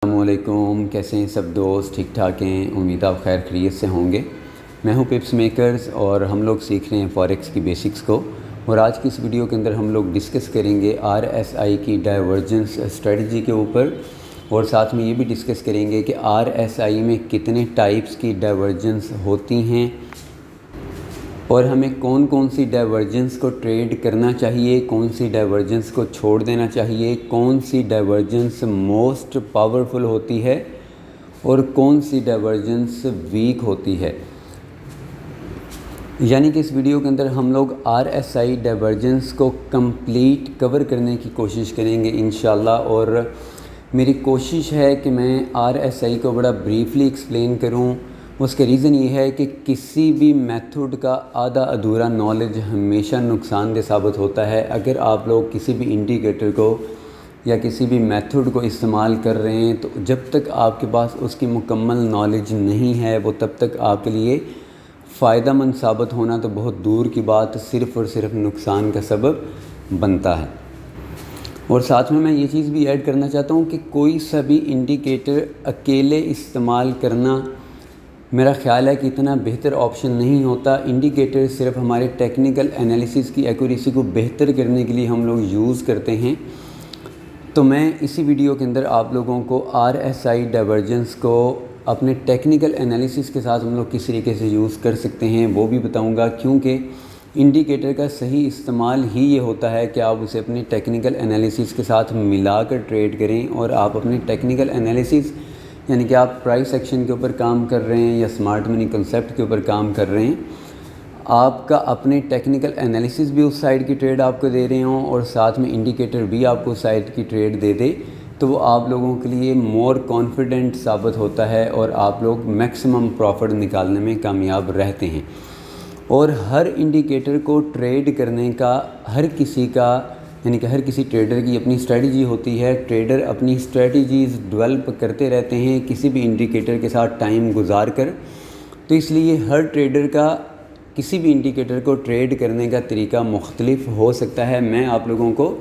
السلام علیکم، کیسے ہیں سب دوست؟ ٹھیک ٹھاک ہیں؟ امید آپ خیر خیریت سے ہوں گے۔ میں ہوں پپس میکرز اور ہم لوگ سیکھ رہے ہیں فوریکس کی بیسکس کو، اور آج کی اس ویڈیو کے اندر ہم لوگ ڈسکس کریں گے RSI کی ڈائیورجنس اسٹریٹجی کے اوپر، اور ساتھ میں یہ بھی ڈسکس کریں گے کہ RSI میں کتنے ٹائپس کی ڈائیورجنس ہوتی ہیں اور ہمیں کون کون سی ڈائیورجنس کو ٹریڈ کرنا چاہیے، کون سی ڈائیورجنس کو چھوڑ دینا چاہیے، کون سی ڈائیورجنس موسٹ پاورفل ہوتی ہے اور کون سی ڈائیورجنس ویک ہوتی ہے۔ یعنی کہ اس ویڈیو کے اندر ہم لوگ RSI ڈائیورجنس کو کمپلیٹ کور کرنے کی کوشش کریں گے انشاءاللہ، اور میری کوشش ہے کہ میں RSI کو بڑا بریفلی ایکسپلین کروں۔ اس کا ریزن یہ ہے کہ کسی بھی میتھڈ کا آدھا ادھورا نالج ہمیشہ نقصان دہ ثابت ہوتا ہے۔ اگر آپ لوگ کسی بھی انڈیکیٹر کو یا کسی بھی میتھڈ کو استعمال کر رہے ہیں تو جب تک آپ کے پاس اس کی مکمل نالج نہیں ہے وہ تب تک آپ کے لیے فائدہ مند ثابت ہونا تو بہت دور کی بات، صرف اور صرف نقصان کا سبب بنتا ہے۔ اور ساتھ میں یہ چیز بھی ایڈ کرنا چاہتا ہوں کہ کوئی سا بھی انڈیکیٹر اکیلے استعمال کرنا میرا خیال ہے کہ اتنا بہتر آپشن نہیں ہوتا۔ انڈیکیٹر صرف ہمارے ٹیکنیکل انالیسس کی ایکوریسی کو بہتر کرنے کے لیے ہم لوگ یوز کرتے ہیں۔ تو میں اسی ویڈیو کے اندر آپ لوگوں کو RSI ڈائیورجنس کو اپنے ٹیکنیکل انالیسس کے ساتھ ہم لوگ کس طریقے سے یوز کر سکتے ہیں وہ بھی بتاؤں گا، کیونکہ انڈیکیٹر کا صحیح استعمال ہی یہ ہوتا ہے کہ آپ اسے اپنے ٹیکنیکل انالیسس کے ساتھ ملا کر ٹریڈ کریں، اور آپ اپنے ٹیکنیکل انالیسس یعنی کہ آپ پرائس ایکشن کے اوپر کام کر رہے ہیں یا سمارٹ منی کنسیپٹ کے اوپر کام کر رہے ہیں، آپ کا اپنے ٹیکنیکل انالیسس بھی اس سائڈ کی ٹریڈ آپ کو دے رہے ہوں اور ساتھ میں انڈیکیٹر بھی آپ کو اس سائڈ کی ٹریڈ دے دے، تو وہ آپ لوگوں کے لیے مور کانفیڈنٹ ثابت ہوتا ہے اور آپ لوگ میکسیمم پروفٹ نکالنے میں کامیاب رہتے ہیں۔ اور ہر انڈیکیٹر کو ٹریڈ کرنے کا ہر کسی ٹریڈر کی اپنی اسٹریٹجی ہوتی ہے۔ ٹریڈر اپنی اسٹریٹجیز ڈیولپ کرتے رہتے ہیں کسی بھی انڈیکیٹر کے ساتھ ٹائم گزار کر، تو اس لیے ہر ٹریڈر کا کسی بھی انڈیکیٹر کو ٹریڈ کرنے کا طریقہ مختلف ہو سکتا ہے۔ میں آپ لوگوں کو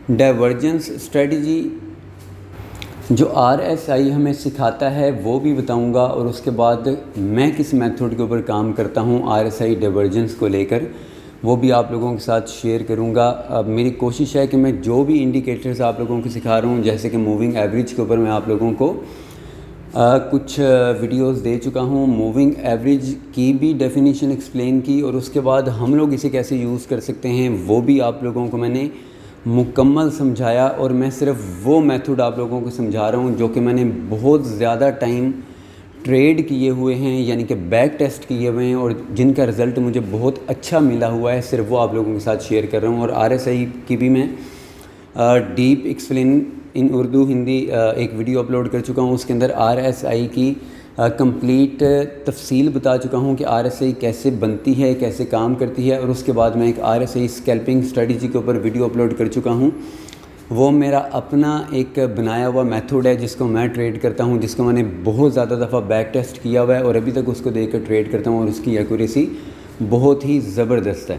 ڈائیورجنس اسٹریٹجی جو RSI ہمیں سکھاتا ہے وہ بھی بتاؤں گا، اور اس کے بعد میں کس میتھڈ کے اوپر کام کرتا ہوں RSI ڈائیورجنس کو لے کر وہ بھی آپ لوگوں کے ساتھ شیئر کروں گا۔ اب میری کوشش ہے کہ میں جو بھی انڈیکیٹرز آپ لوگوں کو سکھا رہا ہوں، جیسے کہ موونگ ایوریج کے اوپر میں آپ لوگوں کو کچھ ویڈیوز دے چکا ہوں، موونگ ایوریج کی بھی ڈیفینیشن ایکسپلین کی، اور اس کے بعد ہم لوگ اسے کیسے یوز کر سکتے ہیں وہ بھی آپ لوگوں کو میں نے مکمل سمجھایا، اور میں صرف وہ میتھڈ آپ لوگوں کو سمجھا رہا ہوں جو کہ میں نے بہت زیادہ ٹائم ٹریڈ کیے ہوئے ہیں، یعنی کہ بیک ٹیسٹ کیے ہوئے ہیں، اور جن کا رزلٹ مجھے بہت اچھا ملا ہوا ہے، صرف وہ آپ لوگوں کے ساتھ شیئر کر رہا ہوں۔ اور RSI کی بھی میں deep explain in Urdu Hindi ایک ویڈیو اپلوڈ کر چکا ہوں، اس کے اندر RSI کی کمپلیٹ تفصیل بتا چکا ہوں کہ RSI کیسے بنتی ہے، کیسے کام کرتی ہے، اور اس کے بعد میں ایک RSI اسکیلپنگ اسٹریٹجی کے اوپر ویڈیو اپلوڈ کر چکا ہوں۔ وہ میرا اپنا ایک بنایا ہوا میتھڈ ہے جس کو میں ٹریڈ کرتا ہوں، جس کو میں نے بہت زیادہ دفعہ بیک ٹیسٹ کیا ہوا ہے اور ابھی تک اس کو دیکھ کر ٹریڈ کرتا ہوں، اور اس کی ایکوریسی بہت ہی زبردست ہے۔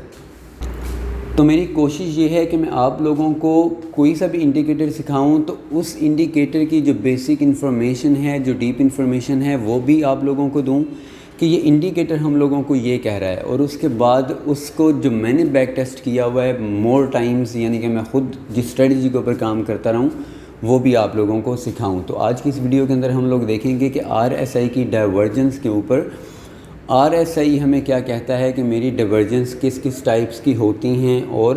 تو میری کوشش یہ ہے کہ میں آپ لوگوں کو کوئی سا بھی انڈیکیٹر سکھاؤں تو اس انڈیکیٹر کی جو بیسک انفارمیشن ہے، جو ڈیپ انفارمیشن ہے، وہ بھی آپ لوگوں کو دوں کہ یہ انڈیکیٹر ہم لوگوں کو یہ کہہ رہا ہے، اور اس کے بعد اس کو جو میں نے بیک ٹیسٹ کیا ہوا ہے مور ٹائمز، یعنی کہ میں خود جس اسٹریٹجی کے اوپر کام کرتا رہا ہوں وہ بھی آپ لوگوں کو سکھاؤں۔ تو آج کی اس ویڈیو کے اندر ہم لوگ دیکھیں گے کہ RSI کی ڈائیورجنس کے اوپر RSI ہمیں کیا کہتا ہے کہ میری ڈائیورجنس کس کس ٹائپس کی ہوتی ہیں اور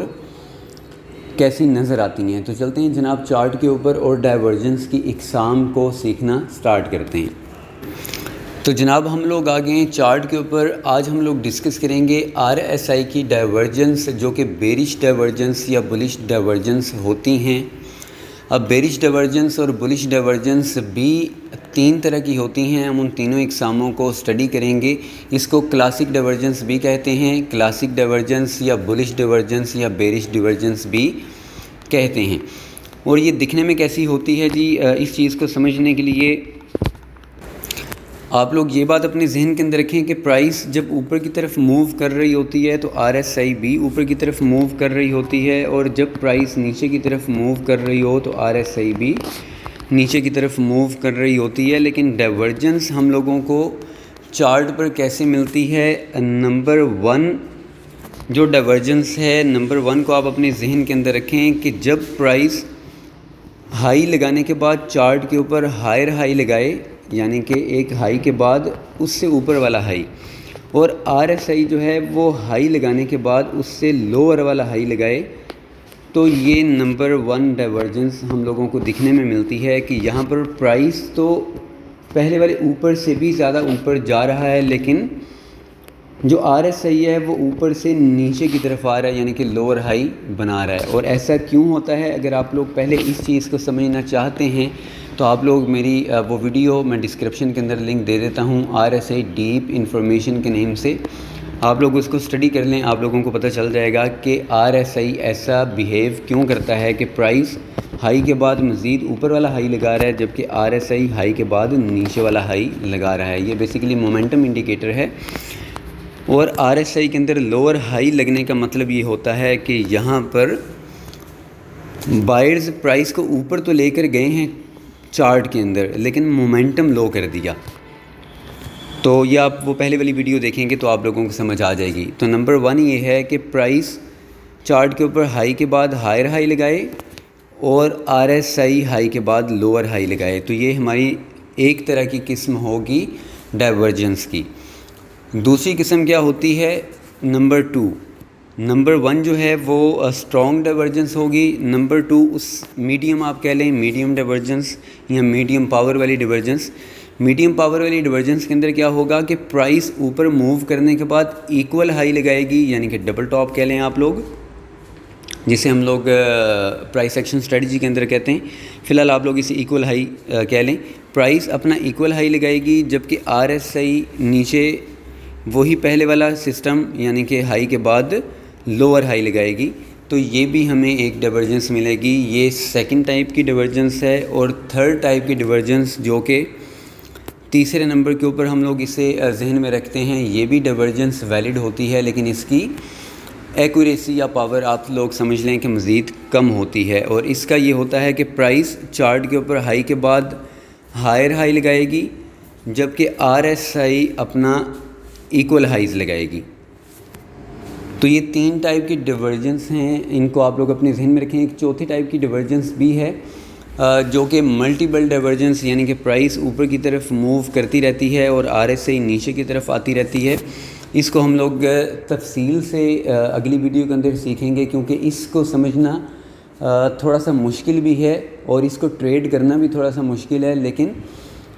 کیسی نظر آتی ہیں۔ تو چلتے ہیں جناب چارٹ کے اوپر اور ڈائیورجنس کی اقسام کو سیکھنا سٹارٹ کرتے ہیں۔ تو جناب ہم لوگ آ گئے ہیں چارٹ کے اوپر۔ آج ہم لوگ ڈسکس کریں گے RSI کی ڈائیورجنس جو کہ بیرش ڈائیورجنس یا بلش ڈائیورجنس ہوتی ہیں۔ اب بیرش ڈائیورجنس اور بلش ڈائیورجنس بھی تین طرح کی ہوتی ہیں، ہم ان تینوں اقساموں کو اسٹڈی کریں گے۔ اس کو کلاسک ڈائیورجنس بھی کہتے ہیں، کلاسک ڈائیورجنس یا بلش ڈائیورجنس یا بیرش ڈائیورجنس بھی کہتے ہیں۔ اور یہ دکھنے میں کیسی ہوتی ہے جی، اس چیز کو سمجھنے کے لیے آپ لوگ یہ بات اپنے ذہن کے اندر رکھیں کہ پرائس جب اوپر کی طرف موو کر رہی ہوتی ہے تو RSI بھی اوپر کی طرف موو کر رہی ہوتی ہے، اور جب پرائس نیچے کی طرف موو کر رہی ہو تو RSI بھی نیچے کی طرف موو کر رہی ہوتی ہے، لیکن ڈائیورجنس ہم لوگوں کو چارٹ پر کیسے ملتی ہے؟ نمبر 1 جو ڈائیورجنس ہے، نمبر 1 کو آپ اپنے ذہن کے اندر رکھیں کہ جب پرائس ہائی لگانے کے بعد چارٹ کے اوپر ہائر ہائی لگائے، یعنی کہ ایک ہائی کے بعد اس سے اوپر والا ہائی، اور آر ایس آئی جو ہے وہ ہائی لگانے کے بعد اس سے لوور والا ہائی لگائے، تو یہ نمبر 1 ڈائیورجنس ہم لوگوں کو دکھنے میں ملتی ہے کہ یہاں پر پرائس تو پہلے والے اوپر سے بھی زیادہ اوپر جا رہا ہے، لیکن جو آر ایس آئی ہے وہ اوپر سے نیچے کی طرف آ رہا ہے، یعنی کہ لوور ہائی بنا رہا ہے۔ اور ایسا کیوں ہوتا ہے؟ اگر آپ لوگ پہلے اس چیز کو سمجھنا چاہتے ہیں تو آپ لوگ میری وہ ویڈیو میں ڈسکرپشن کے اندر لنک دے دیتا ہوں، R S I deep information کے نیم سے، آپ لوگ اس کو اسٹڈی کر لیں، آپ لوگوں کو پتہ چل جائے گا کہ آر ایس آئی ایسا بیہیو کیوں کرتا ہے کہ پرائس ہائی کے بعد مزید اوپر والا ہائی لگا رہا ہے، جبکہ آر ایس آئی ہائی کے بعد نیچے والا ہائی لگا رہا ہے۔ یہ بیسیکلی مومنٹم انڈیکیٹر ہے، اور آر ایس آئی کے اندر لوور ہائی لگنے کا مطلب یہ ہوتا ہے کہ یہاں پر بائرز پرائس کو اوپر تو لے کر گئے ہیں چارٹ کے اندر، لیکن مومنٹم لو کر دیا۔ تو یہ آپ وہ پہلے والی ویڈیو دیکھیں گے تو آپ لوگوں کو سمجھ آ جائے گی۔ تو نمبر 1 یہ ہے کہ پرائس چارٹ کے اوپر ہائی کے بعد ہائر ہائی لگائے، اور آر ایس آئی ہائی کے بعد لوور ہائی لگائے، تو یہ ہماری ایک طرح کی قسم ہوگی ڈائیورجنس کی۔ دوسری قسم کیا ہوتی ہے؟ نمبر 2 نمبر 1 جو ہے وہ اسٹرانگ ڈائیورجنس ہوگی، نمبر 2 اس میڈیم آپ کہہ لیں، میڈیم ڈائیورجنس یا میڈیم پاور والی ڈائیورجنس۔ میڈیم پاور والی ڈائیورجنس کے اندر کیا ہوگا کہ پرائس اوپر موو کرنے کے بعد ایکول ہائی لگائے گی، یعنی کہ ڈبل ٹاپ کہہ لیں آپ لوگ، جسے ہم لوگ پرائس ایکشن اسٹریٹجی کے اندر کہتے ہیں۔ فی الحال آپ لوگ اسے ایکول ہائی کہہ لیں۔ پرائس اپنا ایکول ہائی لگائے گی، جبکہ آر ایس آئی نیچے وہی پہلے والا سسٹم، یعنی کہ ہائی کے بعد لوور ہائی لگائے گی، تو یہ بھی ہمیں ایک ڈائیورجنس ملے گی۔ یہ سیکنڈ ٹائپ کی ڈائیورجنس ہے۔ اور تھرڈ ٹائپ کی ڈائیورجنس جو کہ تیسرے نمبر کے اوپر ہم لوگ اسے ذہن میں رکھتے ہیں، یہ بھی ڈائیورجنس ویلڈ ہوتی ہے، لیکن اس کی ایکوریسی یا پاور آپ لوگ سمجھ لیں کہ مزید کم ہوتی ہے۔ اور اس کا یہ ہوتا ہے کہ پرائس چارٹ کے اوپر ہائی کے بعد ہائر ہائی لگائے گی، جبکہ آر ایس آئی اپنا ایکول ہائیز لگائے گی۔ تو یہ 3 ٹائپ کی ڈائیورجنس ہیں، ان کو آپ لوگ اپنے ذہن میں رکھیں۔ ایک چوتھی ٹائپ کی ڈائیورجنس بھی ہے جو کہ ملٹیپل ڈائیورجنس، یعنی کہ پرائس اوپر کی طرف موو کرتی رہتی ہے اور آر ایس آئی نیچے کی طرف آتی رہتی ہے۔ اس کو ہم لوگ تفصیل سے اگلی ویڈیو کے اندر سیکھیں گے، کیونکہ اس کو سمجھنا تھوڑا سا مشکل بھی ہے اور اس کو ٹریڈ کرنا بھی تھوڑا سا مشکل ہے، لیکن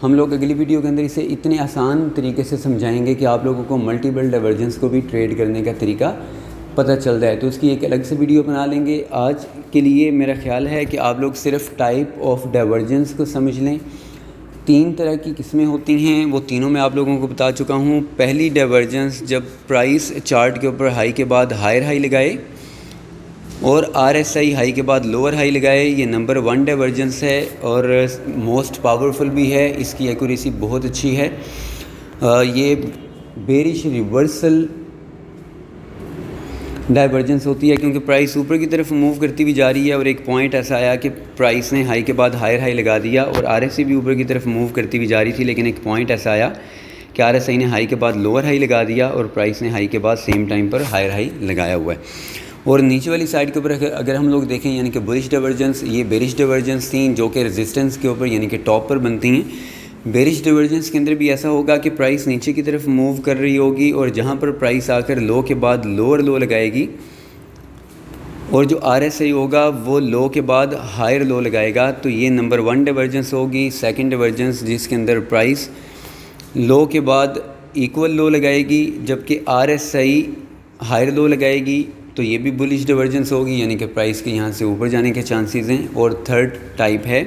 ہم لوگ اگلی ویڈیو کے اندر اسے اتنے آسان طریقے سے سمجھائیں گے کہ آپ لوگوں کو ملٹیپل ڈائیورجنس کو بھی ٹریڈ کرنے کا طریقہ پتہ چل جائے۔ تو اس کی ایک الگ سے ویڈیو بنا لیں گے۔ آج کے لیے میرا خیال ہے کہ آپ لوگ صرف ٹائپ آف ڈائیورجنس کو سمجھ لیں۔ 3 طرح کی قسمیں ہوتی ہیں، وہ تینوں میں آپ لوگوں کو بتا چکا ہوں۔ پہلی ڈائیورجنس جب پرائس چارٹ کے اوپر ہائی کے بعد ہائر ہائی لگائے اور آر ایس آئی ہائی کے بعد لوور ہائی لگائے، یہ نمبر 1 ڈائیورجنس ہے اور موسٹ پاورفل بھی ہے، اس کی ایکوریسی بہت اچھی ہے۔ یہ بیرش ریورسل ڈائیورجنس ہوتی ہے، کیونکہ پرائس اوپر کی طرف موو کرتی ہوئی جا رہی ہے اور ایک پوائنٹ ایسا آیا کہ پرائس نے ہائی کے بعد ہائر ہائی لگا دیا، اور آر ایس آئی بھی اوپر کی طرف موو کرتی ہوئی جا رہی تھی، لیکن ایک پوائنٹ ایسا آیا کہ آر ایس آئی نے ہائی کے بعد لوور ہائی لگا دیا اور پرائس نے ہائی کے بعد سیم ٹائم پر ہائر ہائی لگایا ہوا ہے۔ اور نیچے والی سائڈ کے اوپر اگر ہم لوگ دیکھیں، یعنی کہ بلش ڈائیورجنس، یہ بیرش ڈائیورجنس تھیں جو کہ ریزسٹنس کے اوپر یعنی کہ ٹاپ پر بنتی ہیں۔ بیرش ڈائیورجنس کے اندر بھی ایسا ہوگا کہ پرائس نیچے کی طرف موو کر رہی ہوگی اور جہاں پر پرائس آ کر لو کے بعد لوور لو لگائے گی، اور جو آر ایس آئی ہوگا وہ لو کے بعد ہائر لو لگائے گا، تو یہ نمبر 1 ڈائیورجنس ہوگی۔ سیکنڈ ڈائیورجنس جس کے اندر پرائس لو کے بعد ایکول لو لگائے گی، جبکہ آر ایس آئی ہائر لو لگائے گی، تو یہ بھی بلش ڈائیورجنس ہوگی، یعنی کہ پرائس کے یہاں سے اوپر جانے کے چانسز ہیں۔ اور تھرڈ ٹائپ ہے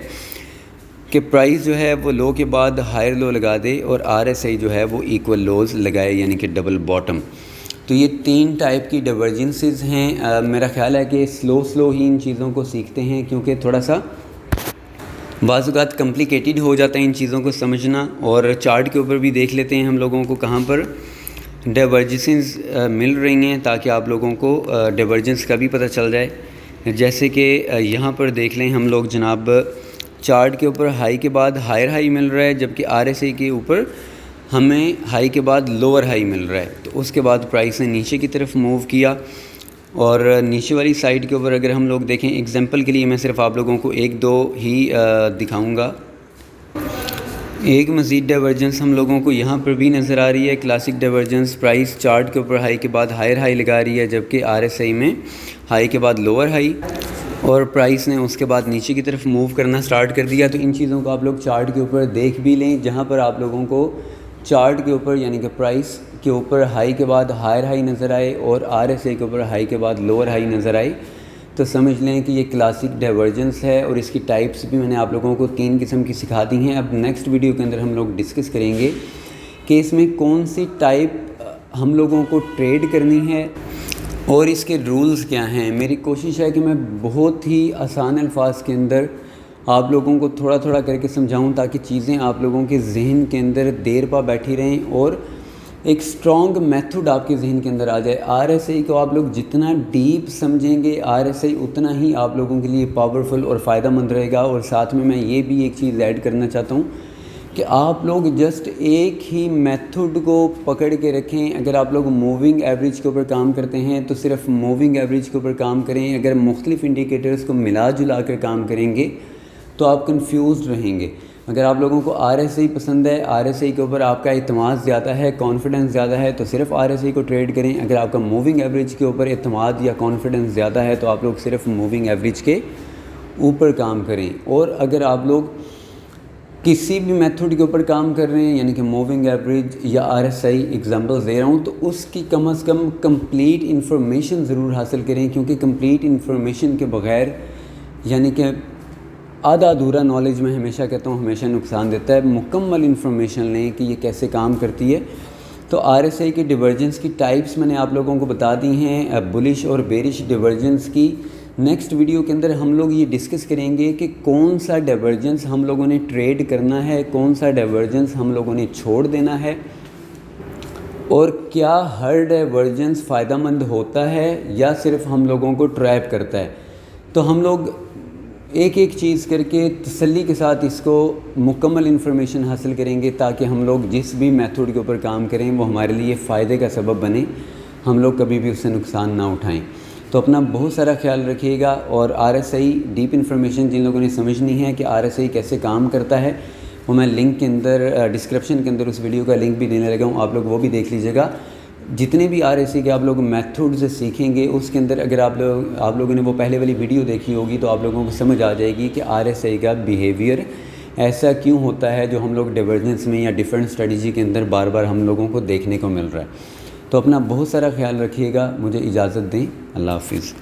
کہ پرائس جو ہے وہ لو کے بعد ہائر لو لگا دے اور آر ایس آئی جو ہے وہ ایکول لوز لگائے، یعنی کہ ڈبل باٹم۔ تو یہ 3 ٹائپ کی ڈائیورجنسز ہیں۔ میرا خیال ہے کہ سلو ہی ان چیزوں کو سیکھتے ہیں، کیونکہ تھوڑا سا بعض اوقات کمپلیکیٹڈ ہو جاتا ہے ان چیزوں کو سمجھنا، اور چارٹ کے اوپر بھی دیکھ لیتے ہیں ہم لوگوں کو کہاں پر ڈائیورجنسز مل رہی ہیں، تاکہ آپ لوگوں کو ڈائیورجنس کا بھی پتہ چل جائے۔ جیسے کہ یہاں پر دیکھ لیں ہم لوگ جناب، چارٹ کے اوپر ہائی کے بعد ہائر ہائی مل رہا ہے، جبکہ آر ایس آئی کے اوپر ہمیں ہائی کے بعد لوور ہائی مل رہا ہے۔ تو اس کے بعد پرائس نے نیچے کی طرف موو کیا، اور نیچے والی سائڈ کے اوپر اگر ہم لوگ دیکھیں، ایگزامپل کے لیے میں صرف آپ لوگوں کو ایک دو ہی دکھاؤں گا۔ ایک مزید ڈائیورجنس ہم لوگوں کو یہاں پر بھی نظر آ رہی ہے، کلاسک ڈائیورجنس، پرائس چارٹ کے اوپر ہائی کے بعد ہائر ہائی لگا رہی ہے، جبکہ آر ایس آئی میں ہائی کے بعد لوور ہائی، اور پرائس نے اس کے بعد نیچے کی طرف موو کرنا سٹارٹ کر دیا۔ تو ان چیزوں کو آپ لوگ چارٹ کے اوپر دیکھ بھی لیں، جہاں پر آپ لوگوں کو چارٹ کے اوپر یعنی کہ پرائس کے اوپر ہائی کے بعد ہائر ہائی نظر آئے اور آر ایس آئی کے اوپر ہائی کے بعد لوور ہائی نظر آئے، تو سمجھ لیں کہ یہ کلاسک ڈائیورجنس ہے، اور اس کی ٹائپس بھی میں نے آپ لوگوں کو 3 قسم کی سکھا دی ہیں۔ اب نیکسٹ ویڈیو کے اندر ہم لوگ ڈسکس کریں گے کہ اس میں کون سی ٹائپ ہم لوگوں کو ٹریڈ کرنی ہے اور اس کے رولز کیا ہیں۔ میری کوشش ہے کہ میں بہت ہی آسان الفاظ کے اندر آپ لوگوں کو تھوڑا تھوڑا کر کے سمجھاؤں، تاکہ چیزیں آپ لوگوں کے ذہن کے اندر دیر پا بیٹھی رہیں اور ایک سٹرونگ میتھڈ آپ کے ذہن کے اندر آ جائے۔ آر ایس آئی کو آپ لوگ جتنا ڈیپ سمجھیں گے، آر ایس آئی اتنا ہی آپ لوگوں کے لیے پاورفل اور فائدہ مند رہے گا۔ اور ساتھ میں یہ بھی ایک چیز ایڈ کرنا چاہتا ہوں کہ آپ لوگ جسٹ ایک ہی میتھڈ کو پکڑ کے رکھیں۔ اگر آپ لوگ موونگ ایوریج کے اوپر کام کرتے ہیں تو صرف موونگ ایوریج کے اوپر کام کریں، اگر مختلف انڈیکیٹرز کو ملا جلا کر کام کریں گے تو آپ کنفیوزڈ رہیں گے۔ اگر آپ لوگوں کو آر ایس آئی پسند ہے، آر ایس آئی کے اوپر آپ کا اعتماد زیادہ ہے، کانفیڈنس زیادہ ہے، تو صرف آر ایس آئی کو ٹریڈ کریں۔ اگر آپ کا موونگ ایوریج کے اوپر اعتماد یا کانفیڈنس زیادہ ہے تو آپ لوگ صرف موونگ ایوریج کے اوپر کام کریں۔ اور اگر آپ لوگ کسی بھی میتھڈ کے اوپر کام کر رہے ہیں، یعنی کہ موونگ ایوریج یا آر ایس آئی ایگزامپل دے رہا ہوں، تو اس کی کم از کم کمپلیٹ انفارمیشن ضرور حاصل کریں، کیونکہ کمپلیٹ انفارمیشن کے بغیر یعنی کہ آدھا ادھورا نالج میں ہمیشہ کہتا ہوں ہمیشہ نقصان دیتا ہے۔ مکمل انفارمیشن لیں کہ یہ کیسے کام کرتی ہے۔ تو آر ایس آئی کے ڈیورجنس کی ٹائپس میں نے آپ لوگوں کو بتا دی ہیں، بلش اور بیرش ڈیورجنس کی۔ نیکسٹ ویڈیو کے اندر ہم لوگ یہ ڈسکس کریں گے کہ کون سا ڈیورجنس ہم لوگوں نے ٹریڈ کرنا ہے، کون سا ڈیورجنس ہم لوگوں نے چھوڑ دینا ہے، اور کیا ہر ڈیورجنس فائدہ مند ہوتا ہے یا صرف ہم لوگوں کو ٹریپ کرتا ہے۔ تو ہم لوگ ایک ایک چیز کر کے تسلی کے ساتھ اس کو مکمل انفارمیشن حاصل کریں گے، تاکہ ہم لوگ جس بھی میتھڈ کے اوپر کام کریں وہ ہمارے لیے فائدے کا سبب بنے، ہم لوگ کبھی بھی اس سے نقصان نہ اٹھائیں۔ تو اپنا بہت سارا خیال رکھیے گا، اور R S I deep information جن لوگوں نے سمجھنی ہے کہ آر ایس آئی کیسے کام کرتا ہے، وہ میں لنک کے اندر ڈسکرپشن کے اندر اس ویڈیو کا لنک بھی دینے لگا ہوں، آپ لوگ وہ بھی دیکھ لیجیے گا۔ جتنے بھی آر ایس آئی کے آپ لوگ میتھڈز سیکھیں گے، اس کے اندر اگر آپ لوگوں نے وہ پہلے والی ویڈیو دیکھی ہوگی تو آپ لوگوں کو سمجھ آ جائے گی کہ آر ایس آئی کا بیہیویئر ایسا کیوں ہوتا ہے جو ہم لوگ ڈیورجنس میں یا ڈیفرنٹ اسٹریٹجی کے اندر بار بار ہم لوگوں کو دیکھنے کو مل رہا ہے۔ تو اپنا بہت سارا خیال رکھیے گا، مجھے اجازت دیں، اللہ حافظ۔